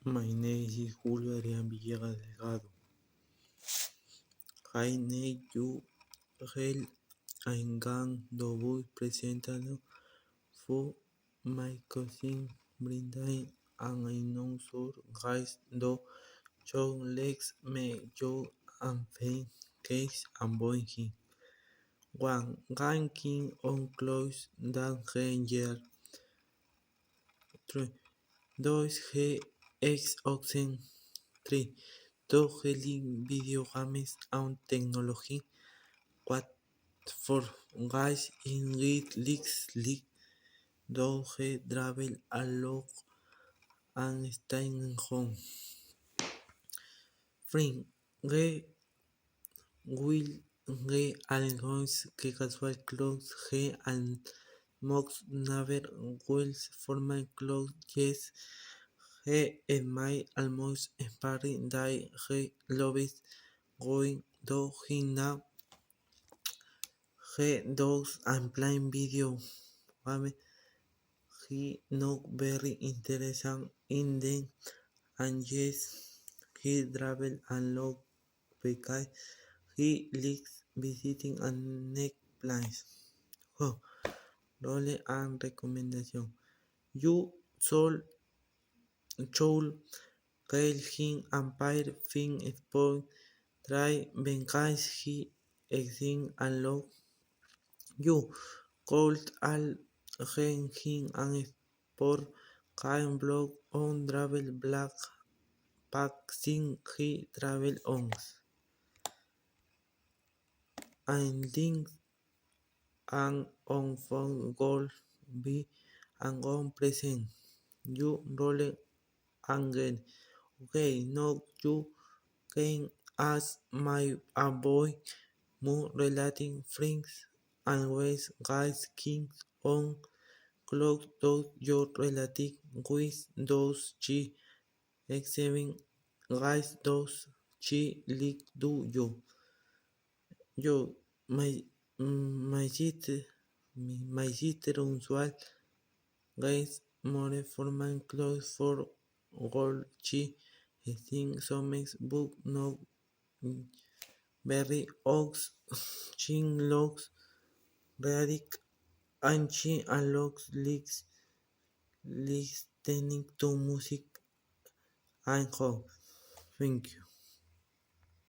My name is Julio Adrián Villegas Delgado. I need you help. I'm going to be presenting for my cousin Brenda and I know so guys do show legs me Joe and pain case and boing. One ranking on close that year. Three. Dos G X Oxen 3. Dos Healing Video Games and Technology. 4. For guys in Leaks League. Dos G Travel Along and Staying Home. Free. G Will G Algons que casual clothes G and Mox never wills formal clothes yes G my almost sparring die G loves going do he now He dogs and playing video game he not very interested in them and yes he travel and log because he likes visiting and neck plans. Oh, role and recommendation. You should kill him empire fin spoil try vengeance he exist and love you cold all him and sport kind blog on travel black pack sing he travel on and link and on phone goal be and on present you roll again okay no you can ask my boy more relating friends and ways guys kings on clock those your relative with those chi x7 guys those chi leak do yo my my sister my sister usual guys more formal clothes for gold chi think some book no Berry Oaks, Chin Logs, Radic, and Chin and Logs leaks listening to music and hope. Thank you.